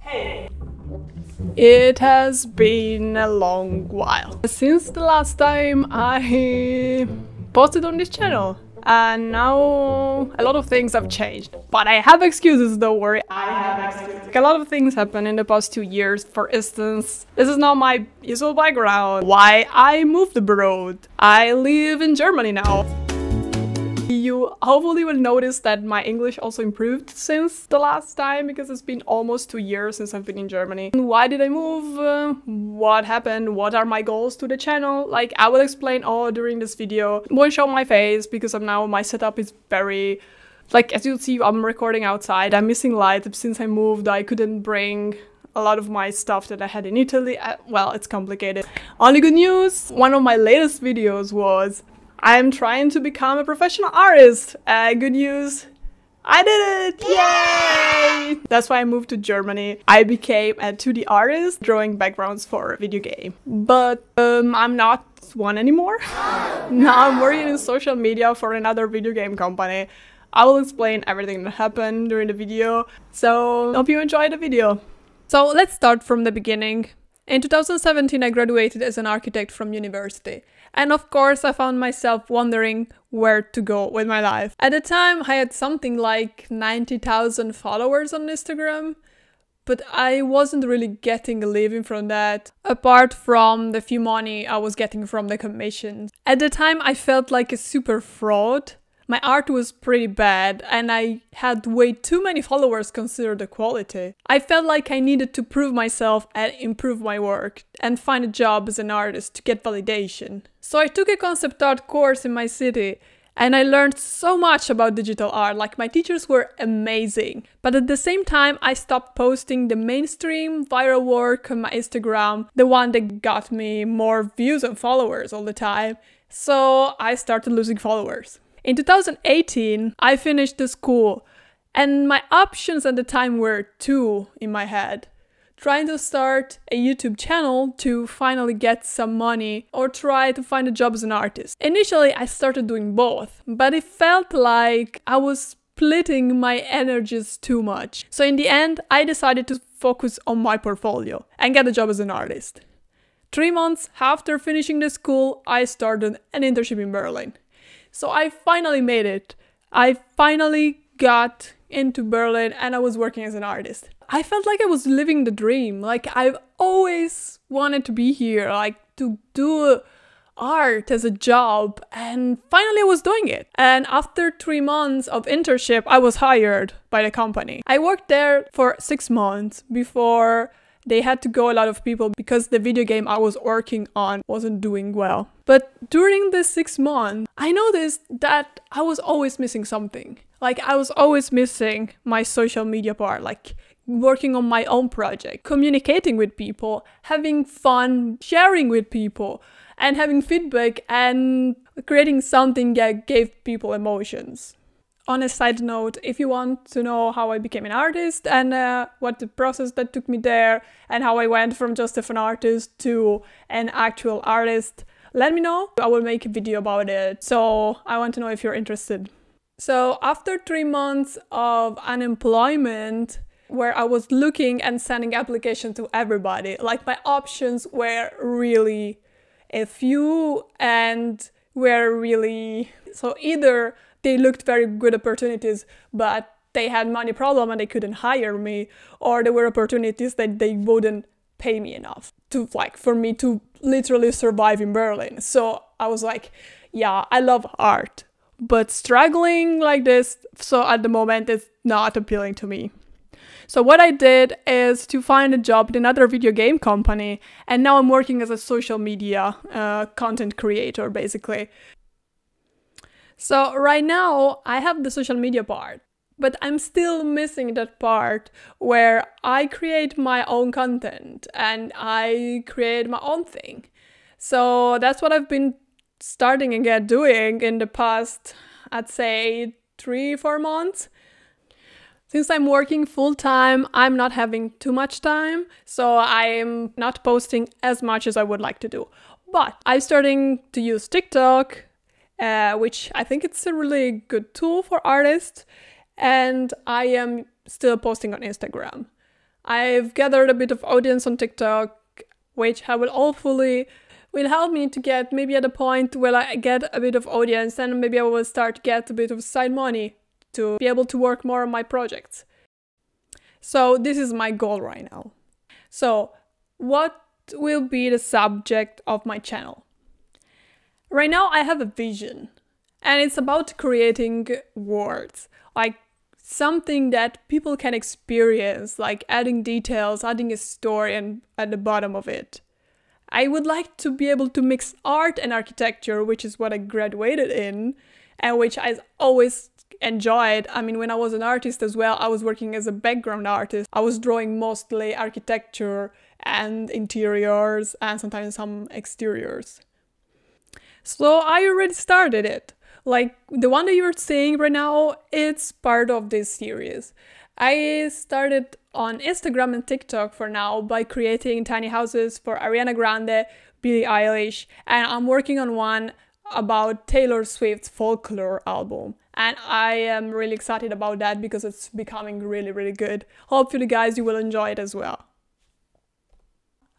Hey! It has been a long while since the last time I posted on this channel, and now a lot of things have changed. But I have excuses, don't worry, I have excuses. A lot of things happened in the past 2 years. For instance, this is not my usual background. Why I moved abroad. I live in Germany now. You hopefully will notice that my English also improved since the last time, because it's been almost 2 years since I've been in Germany. Why did I move? What happened? What are my goals to the channel? Like, I will explain all during this video. I won't show my face because my setup is very... Like, as you'll see, I'm recording outside. I'm missing light. Since I moved, I couldn't bring a lot of my stuff that I had in Italy. Well, it's complicated. Only good news, one of my latest videos was I'm trying to become a professional artist. Good news, I did it! Yay! That's why I moved to Germany. I became a 2D artist, drawing backgrounds for a video game. But I'm not one anymore. Now I'm working in social media for another video game company. I will explain everything that happened during the video, so hope you enjoy the video. So let's start from the beginning. In 2017, I graduated as an architect from university. And of course, I found myself wondering where to go with my life. At the time, I had something like 90,000 followers on Instagram, but I wasn't really getting a living from that, apart from the few money I was getting from the commissions. At the time, I felt like a super fraud. My art was pretty bad, and I had way too many followers considered the quality. I felt like I needed to prove myself and improve my work, and find a job as an artist to get validation. So I took a concept art course in my city, and I learned so much about digital art. Like, my teachers were amazing. But at the same time, I stopped posting the mainstream viral work on my Instagram, the one that got me more views and followers all the time. So I started losing followers. In 2018, I finished the school, and my options at the time were two in my head. Trying to start a YouTube channel to finally get some money, or try to find a job as an artist. Initially, I started doing both, but it felt like I was splitting my energies too much. So in the end, I decided to focus on my portfolio and get a job as an artist. 3 months after finishing the school, I started an internship in Berlin. So I finally made it. I finally got into Berlin and I was working as an artist. I felt like I was living the dream. Like, I've always wanted to be here, like to do art as a job, and finally I was doing it. And after 3 months of internship, I was hired by the company. I worked there for 6 months before they had to go a lot of people because the video game I was working on wasn't doing well. But during this 6 months, I noticed that I was always missing something. Like, I was always missing my social media part, like working on my own project, communicating with people, having fun, sharing with people, and having feedback and creating something that gave people emotions. On a side note, if you want to know how I became an artist and what the process that took me there and how I went from just a fan artist to an actual artist, let me know. I will make a video about it. So I want to know if you're interested. So after 3 months of unemployment, where I was looking and sending applications to everybody, like, my options were really a few and were really... So either they looked very good opportunities, but they had money problem and they couldn't hire me, or there were opportunities that they wouldn't pay me enough to, like, for me to literally survive in Berlin. So I was like, yeah, I love art, but struggling like this, so at the moment, it's not appealing to me. So what I did is to find a job in another video game company, and now I'm working as a social media content creator, basically. So right now, I have the social media part, but I'm still missing that part where I create my own content and I create my own thing. So that's what I've been starting again doing in the past, I'd say 3-4 months. Since I'm working full-time, I'm not having too much time, so I'm not posting as much as I would like to do. But I'm starting to use TikTok, which I think it's a really good tool for artists, and I am still posting on Instagram. I've gathered a bit of audience on TikTok, which I will hopefully will help me to get maybe at a point where I get a bit of audience, and maybe I will start to get a bit of side money to be able to work more on my projects. So this is my goal right now. So what will be the subject of my channel? Right now I have a vision, and it's about creating words, like something that people can experience, like adding details, adding a story and at the bottom of it. I would like to be able to mix art and architecture, which is what I graduated in and which I always enjoyed. I mean, when I was an artist as well, I was working as a background artist. I was drawing mostly architecture and interiors and sometimes some exteriors. So I already started it. Like the one that you're seeing right now, it's part of this series. I started on Instagram and TikTok for now by creating tiny houses for Ariana Grande, Billie Eilish, and I'm working on one about Taylor Swift's Folklore album. And I am really excited about that because it's becoming really, really good. Hopefully guys, you will enjoy it as well.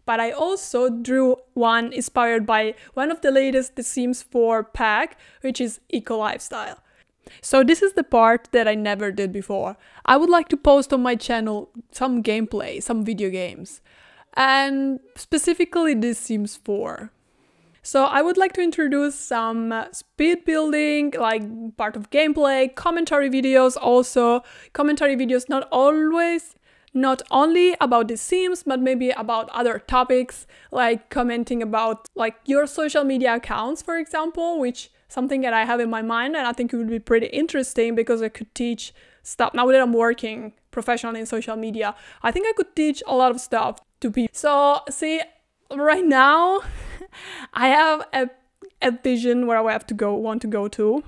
But I also drew one inspired by one of the latest The Sims 4 pack, which is Eco Lifestyle. So this is the part that I never did before. I would like to post on my channel some gameplay, some video games, and specifically The Sims 4. So I would like to introduce some speed building, like part of gameplay, commentary videos also. Commentary videos not only about The Sims, but maybe about other topics, like commenting about like your social media accounts, for example, which something that I have in my mind, and I think it would be pretty interesting because I could teach stuff. Now that I'm working professionally in social media, I think I could teach a lot of stuff to people. So see, right now I have a vision where I want to go to,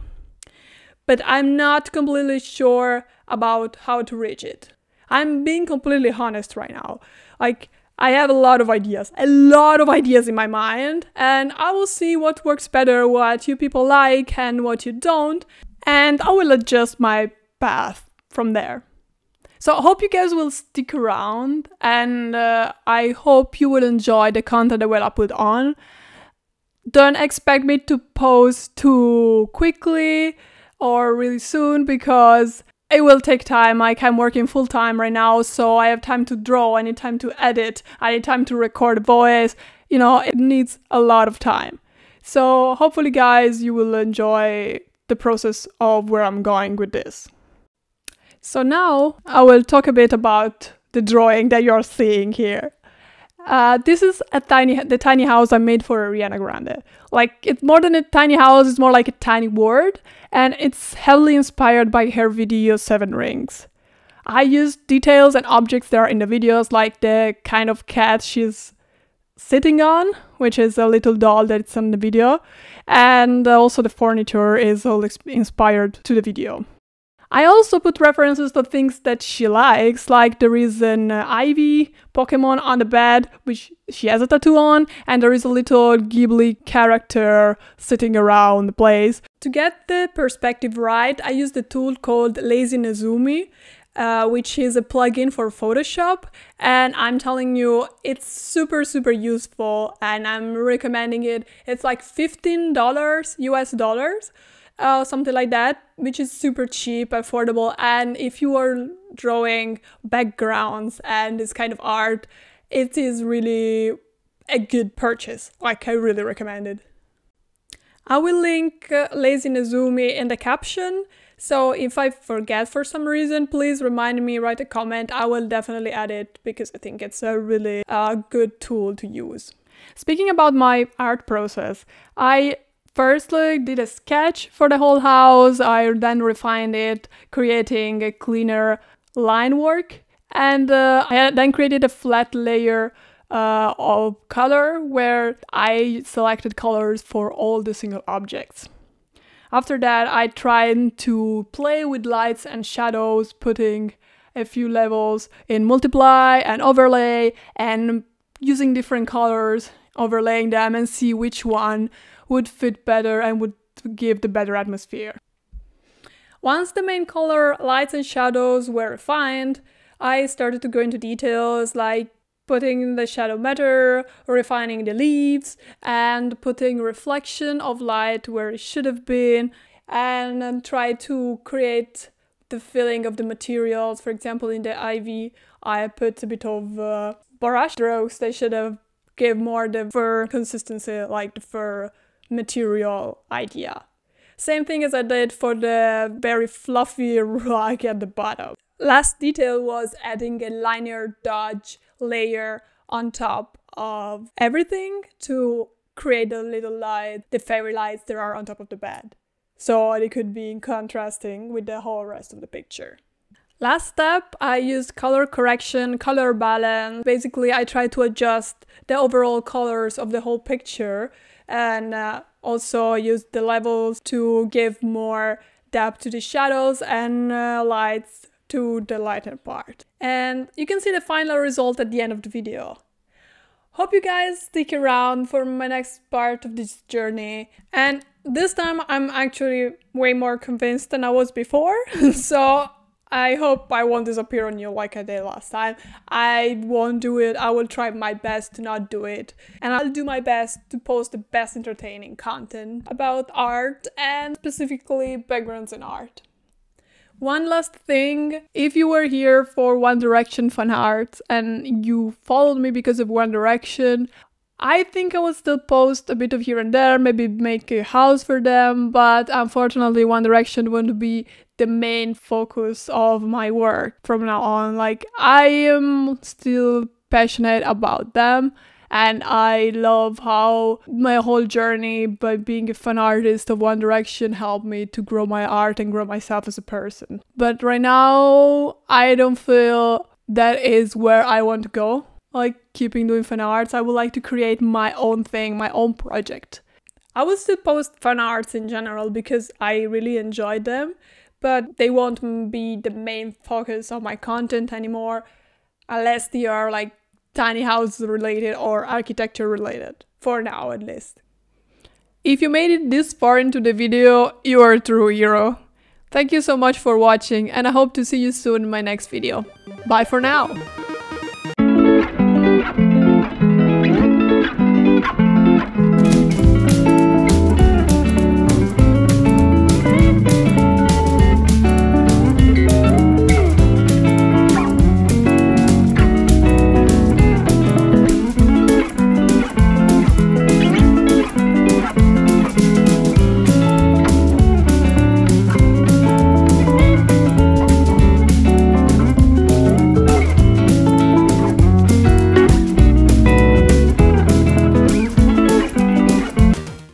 but I'm not completely sure about how to reach it. I'm being completely honest right now. Like, I have a lot of ideas in my mind, and I will see what works better, what you people like and what you don't, and I will adjust my path from there. So I hope you guys will stick around, and I hope you will enjoy the content that I put on. Don't expect me to post too quickly or really soon because it will take time. Like, I'm working full time right now, so I have time to draw, I need time to edit, I need time to record voice, you know, it needs a lot of time. So hopefully guys, you will enjoy the process of where I'm going with this. So now I will talk a bit about the drawing that you're seeing here. This is the tiny house I made for Ariana Grande. Like, it's more than a tiny house, it's more like a tiny world, and it's heavily inspired by her video 7 Rings. I used details and objects that are in the videos, like the kind of cat she's sitting on, which is a little doll that's in the video, and also the furniture is all inspired to the video. I also put references to things that she likes, like there is an Ivy Pokemon on the bed, which she has a tattoo on, and there is a little Ghibli character sitting around the place. To get the perspective right, I used a tool called Lazy Nezumi, which is a plugin for Photoshop, and I'm telling you, it's super useful, and I'm recommending it. It's like $15 US dollars. Something like that, which is super cheap, affordable, and if you are drawing backgrounds and this kind of art, it is really a good purchase. Like, I really recommend it. I will link Lazy Nezumi in the caption, so if I forget for some reason, please remind me, write a comment. I will definitely add it because I think it's a really good tool to use. Speaking about my art process, I firstly did a sketch for the whole house. I then refined it, creating a cleaner line work, and I then created a flat layer of color where I selected colors for all the single objects. After that, I tried to play with lights and shadows, putting a few levels in multiply and overlay, and using different colors, overlaying them, and see which one would fit better and would give the better atmosphere. Once the main color, lights and shadows were refined, I started to go into details like putting the shadow matter, refining the leaves, and putting reflection of light where it should have been, and then try to create the feeling of the materials. For example, in the ivy, I put a bit of brush strokes. They should have give more the fur consistency, like the fur material idea. Same thing as I did for the very fluffy rug at the bottom. Last detail was adding a linear dodge layer on top of everything to create a little light, the fairy lights that are on top of the bed. So it could be contrasting with the whole rest of the picture. Last step, I used color correction, color balance. Basically, I tried to adjust the overall colors of the whole picture and also used the levels to give more depth to the shadows and lights to the lighter part. And you can see the final result at the end of the video. Hope you guys stick around for my next part of this journey. And this time I'm actually way more convinced than I was before. So I hope I won't disappear on you like I did last time. I won't do it. I will try my best to not do it. And I'll do my best to post the best entertaining content about art and specifically backgrounds in art. One last thing, if you were here for One Direction fan art and you followed me because of One Direction, I think I will still post a bit of here and there, maybe make a house for them, but unfortunately One Direction won't be the main focus of my work from now on. Like, I am still passionate about them and I love how my whole journey by being a fan artist of One Direction helped me to grow my art and grow myself as a person. But right now, I don't feel that is where I want to go. Like, keeping doing fan arts, I would like to create my own thing, my own project. I will still post fan arts in general because I really enjoy them, but they won't be the main focus of my content anymore, unless they are like tiny house related or architecture related, for now at least. If you made it this far into the video, you are a true hero. Thank you so much for watching and I hope to see you soon in my next video. Bye for now!